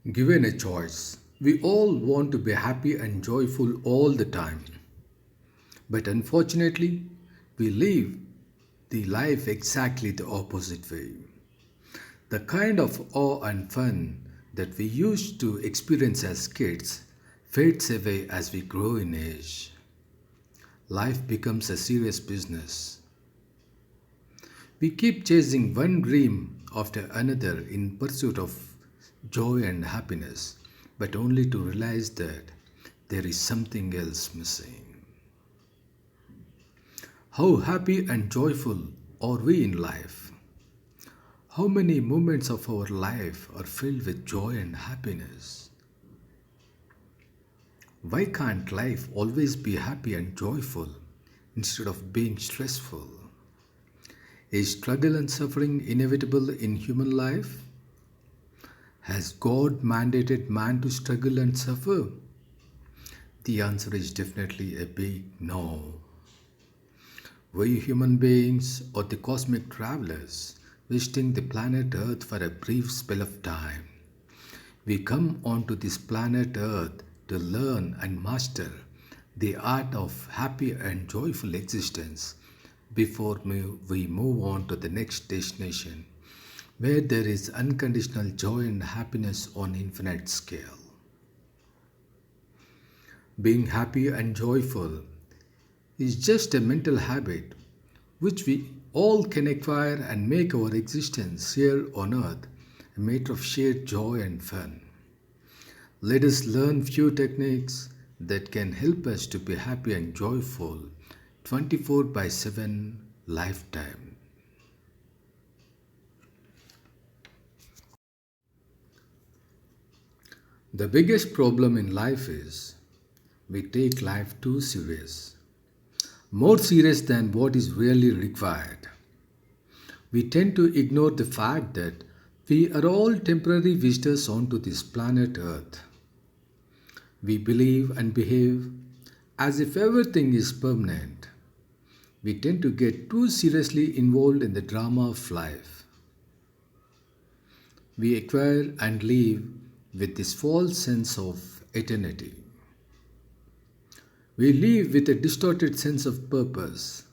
Given a choice, we all want to be happy and joyful all the time. But unfortunately, we live the life exactly the opposite way. The kind of awe and fun that we used to experience as kids fades away as we grow in age. Life becomes a serious business. We keep chasing one dream after another in pursuit of joy and happiness, but only to realize that there is something else missing. How happy and joyful are we in life? How many moments of our life are filled with joy and happiness? Why can't life always be happy and joyful instead of being stressful? Is struggle and suffering inevitable in human life? Has God mandated man to struggle and suffer? The answer is definitely a big no. We human beings are the cosmic travelers visiting the planet Earth for a brief spell of time. We come onto this planet Earth to learn and master the art of happy and joyful existence before we move on to the next destination where there is unconditional joy and happiness on infinite scale. Being happy and joyful is just a mental habit which we all can acquire and make our existence here on earth a matter of sheer joy and fun. Let us learn few techniques that can help us to be happy and joyful 24 by 7 lifetime. The biggest problem in life is we take life too serious, more serious than what is really required. We tend to ignore the fact that we are all temporary visitors onto this planet Earth. We believe and behave as if everything is permanent. We tend to get too seriously involved in the drama of life. We acquire and live with this false sense of eternity. We live with a distorted sense of purpose.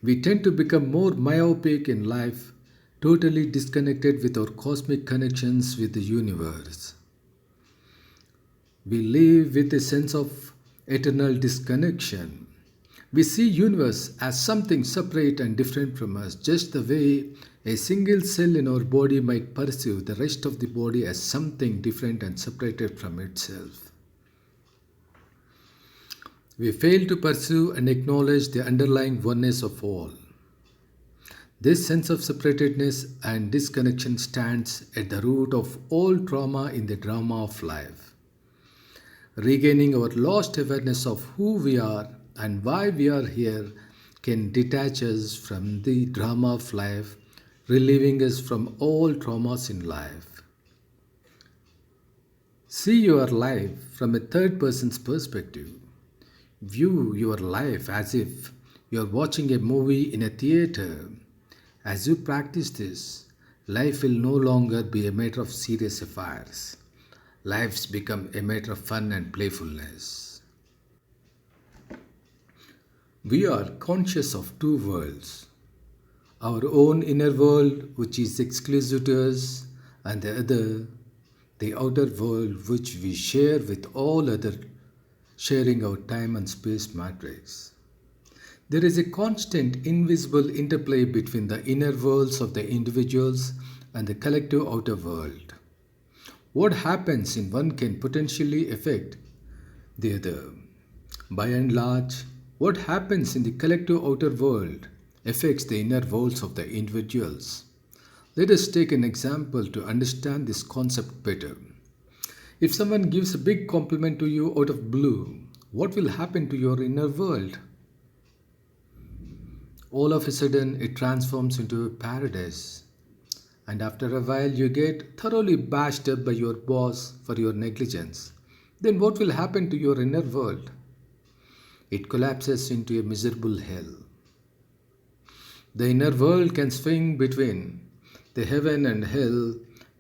We tend to become more myopic in life, totally disconnected with our cosmic connections with the universe. We live with a sense of eternal disconnection. We see universe as something separate and different from us, just the way a single cell in our body might perceive the rest of the body as something different and separated from itself. We fail to pursue and acknowledge the underlying oneness of all. This sense of separatedness and disconnection stands at the root of all trauma in the drama of life. Regaining our lost awareness of who we are and why we are here can detach us from the drama of life, relieving us from all traumas in life. See your life from a third person's perspective. View your life as if you are watching a movie in a theater. As you practice this, life will no longer be a matter of serious affairs. Lives become a matter of fun and playfulness. We are conscious of two worlds, our own inner world, which is exclusive to us, and the other, the outer world, which we share with all other, sharing our time and space matrix. There is a constant invisible interplay between the inner worlds of the individuals and the collective outer world. What happens in one can potentially affect the other. By and large, what happens in the collective outer world affects the inner worlds of the individuals. Let us take an example to understand this concept better. If someone gives a big compliment to you out of blue, what will happen to your inner world? All of a sudden, it transforms into a paradise. And after a while, you get thoroughly bashed up by your boss for your negligence. Then, what will happen to your inner world? It collapses into a miserable hell. The inner world can swing between the heaven and hell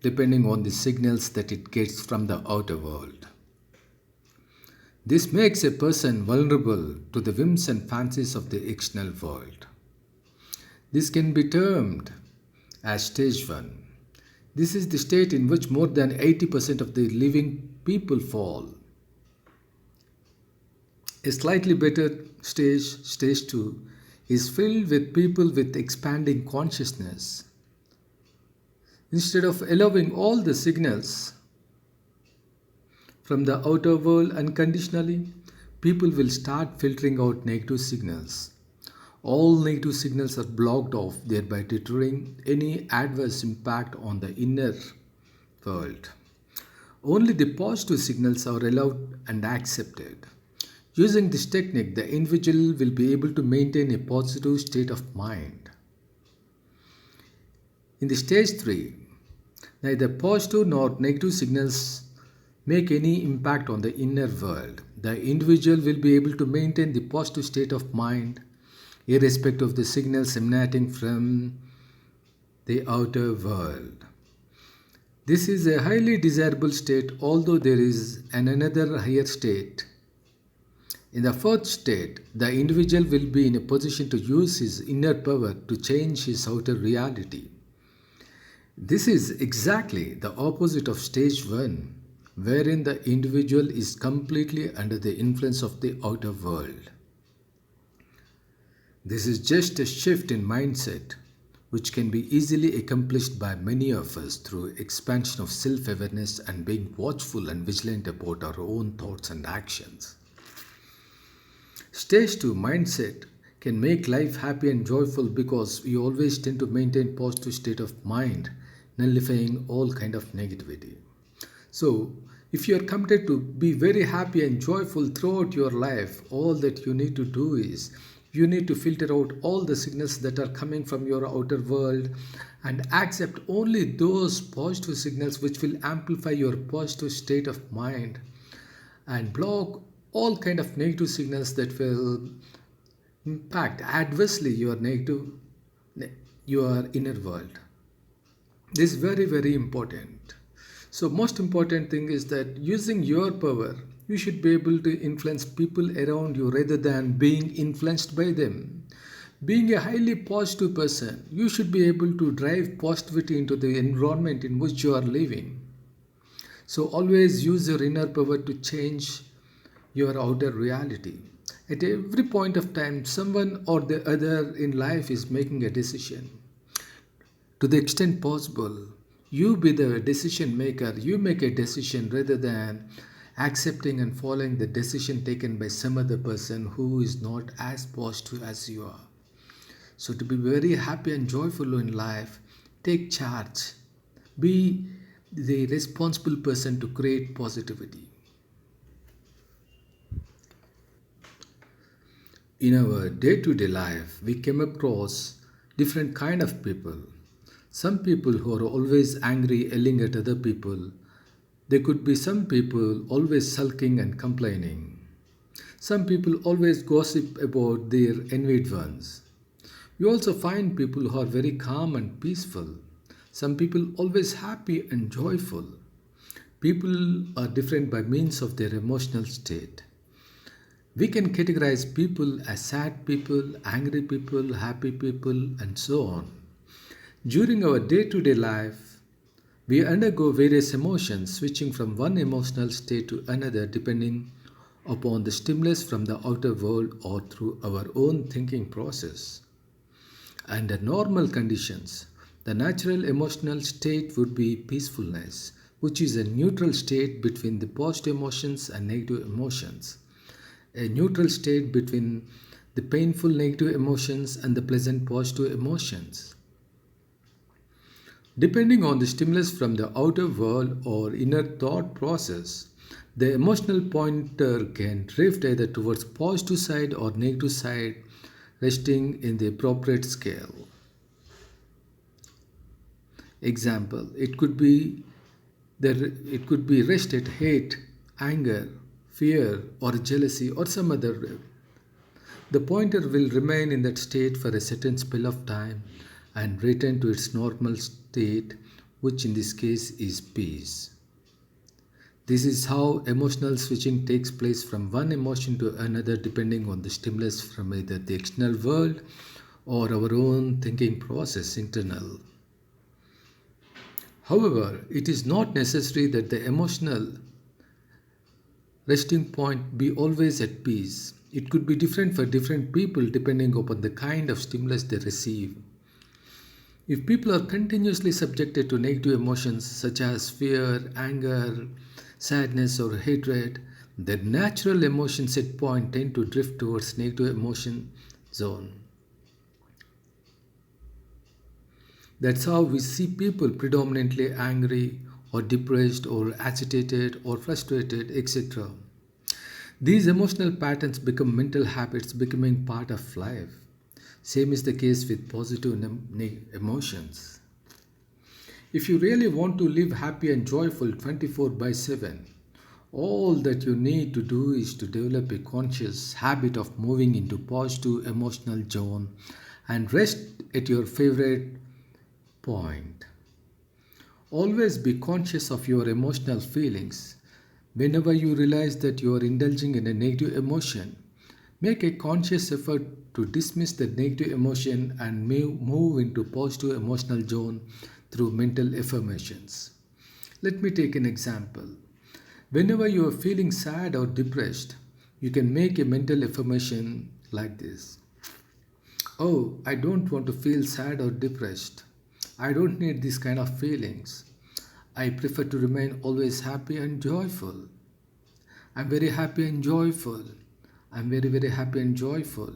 depending on the signals that it gets from the outer world. This makes a person vulnerable to the whims and fancies of the external world. This can be termed as stage 1. This is the state in which more than 80% of the living people fall. A slightly better stage, stage 2, is filled with people with expanding consciousness. Instead of allowing all the signals from the outer world unconditionally, people will start filtering out negative signals. All negative signals are blocked off, thereby deterring any adverse impact on the inner world. Only the positive signals are allowed and accepted. Using this technique, the individual will be able to maintain a positive state of mind. In the stage 3, neither positive nor negative signals make any impact on the inner world. The individual will be able to maintain the positive state of mind irrespective of the signals emanating from the outer world. This is a highly desirable state, although there is another higher state. In the fourth state, the individual will be in a position to use his inner power to change his outer reality. This is exactly the opposite of stage 1, wherein the individual is completely under the influence of the outer world. This is just a shift in mindset, which can be easily accomplished by many of us through expansion of self-awareness and being watchful and vigilant about our own thoughts and actions. Stage 2 mindset can make life happy and joyful because we always tend to maintain positive state of mind, nullifying all kind of negativity. So, if you are committed to be very happy and joyful throughout your life, all that you need to do is you need to filter out all the signals that are coming from your outer world and accept only those positive signals which will amplify your positive state of mind and block all kind of negative signals that will impact adversely your inner world. This is very, very important. So most important thing is that using your power, you should be able to influence people around you rather than being influenced by them. Being a highly positive person, you should be able to drive positivity into the environment in which you are living. So always use your inner power to change your outer reality. At every point of time, someone or the other in life is making a decision. To the extent possible, you be the decision maker. You make a decision rather than accepting and following the decision taken by some other person who is not as positive as you are. So to be very happy and joyful in life, take charge. Be the responsible person to create positivity. In our day-to-day life, we came across different kind of people. Some people who are always angry, yelling at other people. There could be some people always sulking and complaining. Some people always gossip about their envied ones. We also find people who are very calm and peaceful. Some people always happy and joyful. People are different by means of their emotional state. We can categorize people as sad people, angry people, happy people, and so on. During our day-to-day life, we undergo various emotions, switching from one emotional state to another depending upon the stimulus from the outer world or through our own thinking process. Under normal conditions, the natural emotional state would be peacefulness, which is a neutral state between the positive emotions and negative emotions. A neutral state between the painful negative emotions and the pleasant positive emotions. Depending on the stimulus from the outer world or inner thought process, the emotional pointer can drift either towards positive side or negative side, resting in the appropriate scale. Example, it could be rest at hate, anger, fear, or jealousy, or some other way. The pointer will remain in that state for a certain spell of time and return to its normal state which in this case is peace. This is how emotional switching takes place from one emotion to another depending on the stimulus from either the external world or our own thinking process internal. However, it is not necessary that the emotional resting point be always at peace. It could be different for different people depending upon the kind of stimulus they receive. If people are continuously subjected to negative emotions such as fear, anger, sadness, or hatred, their natural emotion set point tend to drift towards negative emotion zone. That's how we see people predominantly angry or depressed or agitated or frustrated, etc. These emotional patterns become mental habits becoming part of life. Same is the case with positive emotions. If you really want to live happy and joyful 24 by 7, all that you need to do is to develop a conscious habit of moving into positive emotional zone and rest at your favorite point. Always be conscious of your emotional feelings. Whenever you realize that you are indulging in a negative emotion, make a conscious effort to dismiss the negative emotion and move into positive emotional zone through mental affirmations. Let me take an example. Whenever you are feeling sad or depressed, you can make a mental affirmation like this. Oh, I don't want to feel sad or depressed. I don't need these kind of feelings. I prefer to remain always happy and joyful. I'm very happy and joyful. I'm very, very happy and joyful.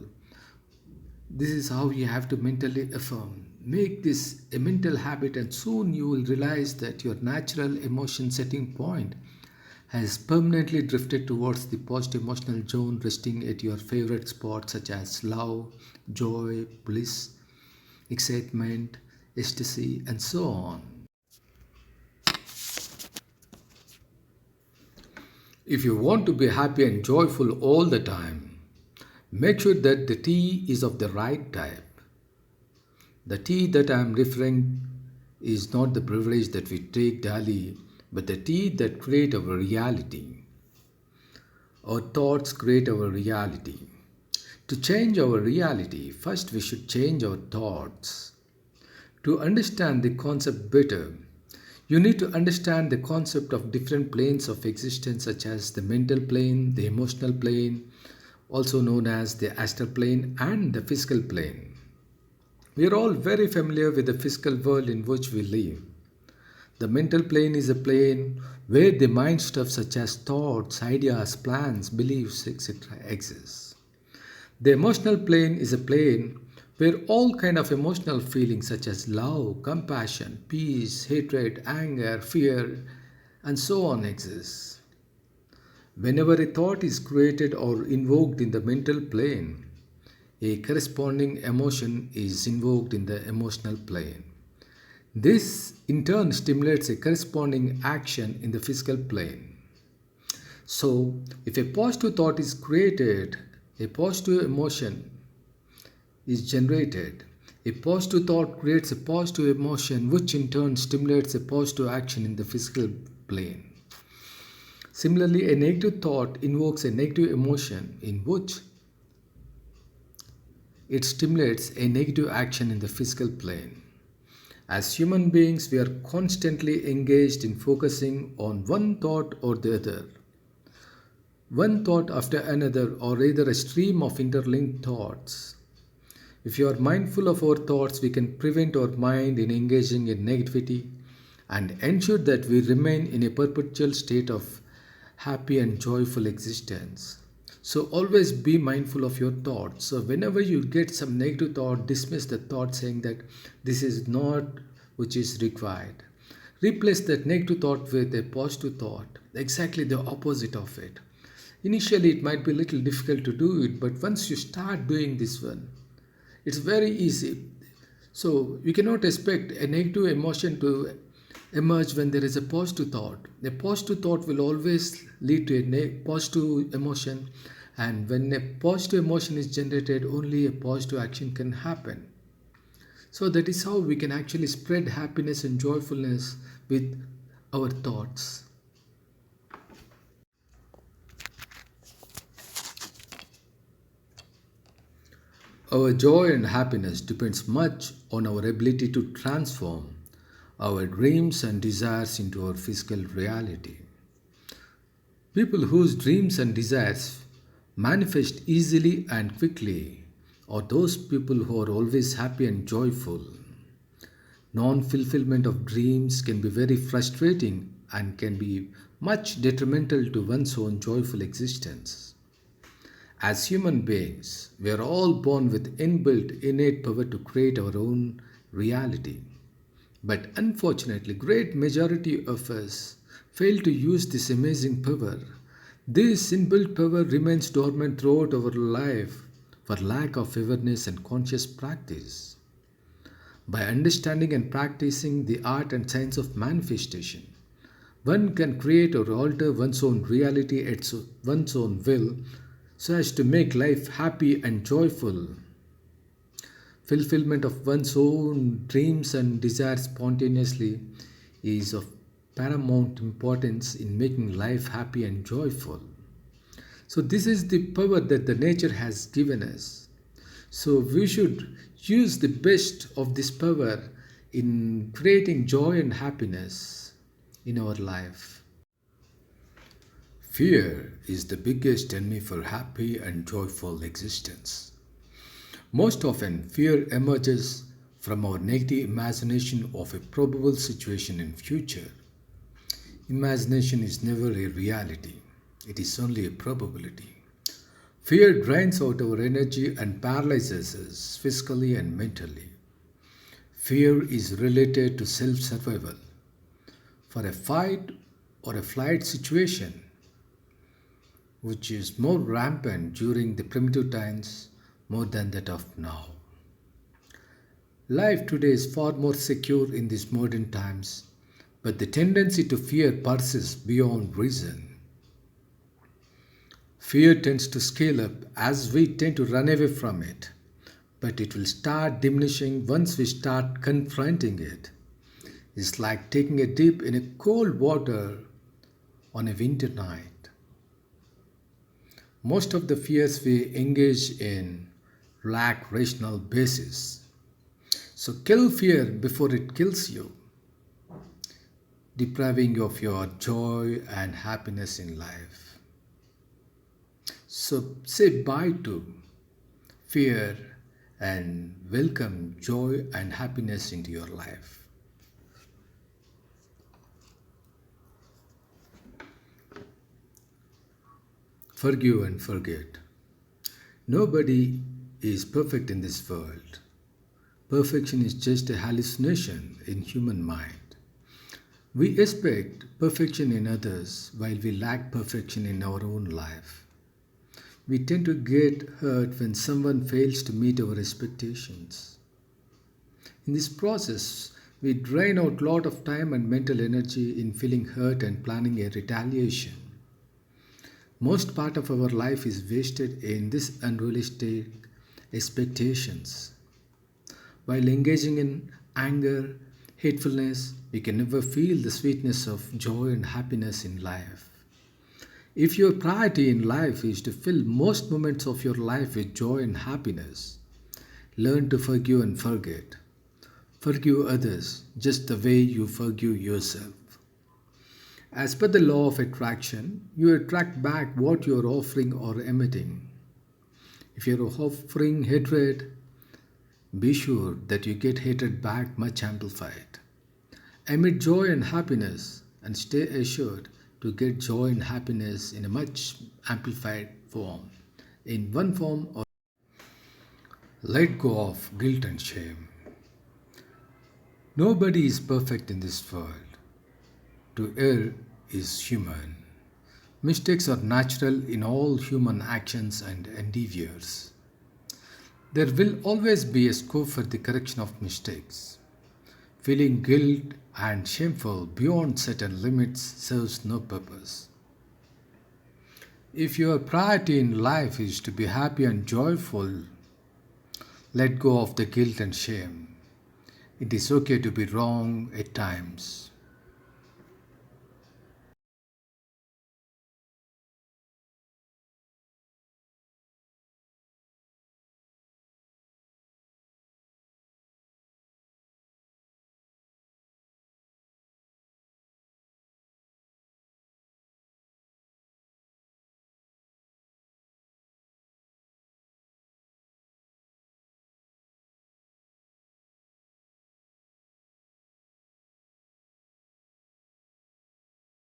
This is how you have to mentally affirm. Make this a mental habit, and soon you will realize that your natural emotion setting point has permanently drifted towards the positive emotional zone, resting at your favorite spots such as love, joy, bliss, excitement, ecstasy, and so on. If you want to be happy and joyful all the time, make sure that the tea is of the right type. The tea that I am referring is not the beverage that we take daily, but the tea that create our reality. Our thoughts create our reality. To change our reality, first we should change our thoughts. To understand the concept better, you need to understand the concept of different planes of existence, such as the mental plane, the emotional plane, also known as the astral plane, and the physical plane. We are all very familiar with the physical world in which we live. The mental plane is a plane where the mind stuff such as thoughts, ideas, plans, beliefs, etc. exists. The emotional plane is a plane where all kind of emotional feelings such as love, compassion, peace, hatred, anger, fear, and so on exist. Whenever a thought is created or invoked in the mental plane, a corresponding emotion is invoked in the emotional plane. This in turn stimulates a corresponding action in the physical plane. So, if a positive thought is created, a positive emotion is generated. A positive thought creates a positive emotion, which in turn stimulates a positive action in the physical plane. Similarly, a negative thought invokes a negative emotion in which it stimulates a negative action in the physical plane. As human beings, we are constantly engaged in focusing on one thought or the other, one thought after another, or either a stream of interlinked thoughts. If you are mindful of our thoughts, we can prevent our mind in engaging in negativity and ensure that we remain in a perpetual state of happy and joyful existence. So always be mindful of your thoughts. So whenever you get some negative thought, dismiss the thought saying that this is not which is required. Replace that negative thought with a positive thought, exactly the opposite of it. Initially, it might be a little difficult to do it, but once you start doing this one, it's very easy. So you cannot expect a negative emotion to emerge when there is a positive thought. A positive thought will always lead to a positive emotion, and when a positive emotion is generated, only a positive action can happen. So that is how we can actually spread happiness and joyfulness with our thoughts. Our joy and happiness depends much on our ability to transform our dreams and desires into our physical reality. People whose dreams and desires manifest easily and quickly are those people who are always happy and joyful. Non fulfillment of dreams can be very frustrating and can be much detrimental to one's own joyful existence. As human beings, we are all born with inbuilt innate power to create our own reality. But unfortunately, great majority of us fail to use this amazing power. This inbuilt power remains dormant throughout our life for lack of awareness and conscious practice. By understanding and practicing the art and science of manifestation, one can create or alter one's own reality at one's own will so as to make life happy and joyful. Fulfillment of one's own dreams and desires spontaneously is of paramount importance in making life happy and joyful. So, this is the power that the nature has given us. So, we should use the best of this power in creating joy and happiness in our life. Fear is the biggest enemy for happy and joyful existence. Most often, fear emerges from our negative imagination of a probable situation in future. Imagination is never a reality, it is only a probability. Fear drains out our energy and paralyzes us physically and mentally. Fear is related to self survival. For a fight or a flight situation, which is more rampant during the primitive times more than that of now. Life today is far more secure in these modern times, but the tendency to fear persists beyond reason. Fear tends to scale up as we tend to run away from it, but it will start diminishing once we start confronting it. It's like taking a dip in a cold water on a winter night. Most of the fears we engage in lack rational basis. So kill fear before it kills you, depriving you of your joy and happiness in life. So say bye to fear and welcome joy and happiness into your life. Forgive and forget. Nobody is perfect in this world. Perfection is just a hallucination in human mind. We expect perfection in others while we lack perfection in our own life. We tend to get hurt when someone fails to meet our expectations. In this process, we drain out a lot of time and mental energy in feeling hurt and planning a retaliation. Most part of our life is wasted in this unrealistic expectations. While engaging in anger, hatefulness, we can never feel the sweetness of joy and happiness in life. If your priority in life is to fill most moments of your life with joy and happiness, learn to forgive and forget. Forgive others just the way you forgive yourself. As per the law of attraction, you attract back what you are offering or emitting. If you are offering hatred, be sure that you get hatred back much amplified. Emit joy and happiness and stay assured to get joy and happiness in a much amplified form, in one form or let go of guilt and shame. Nobody is perfect in this world. To err is human. Mistakes are natural in all human actions and endeavors. There will always be a scope for the correction of mistakes. Feeling guilt and shameful beyond certain limits serves no purpose. If your priority in life is to be happy and joyful, let go of the guilt and shame. It is okay to be wrong at times.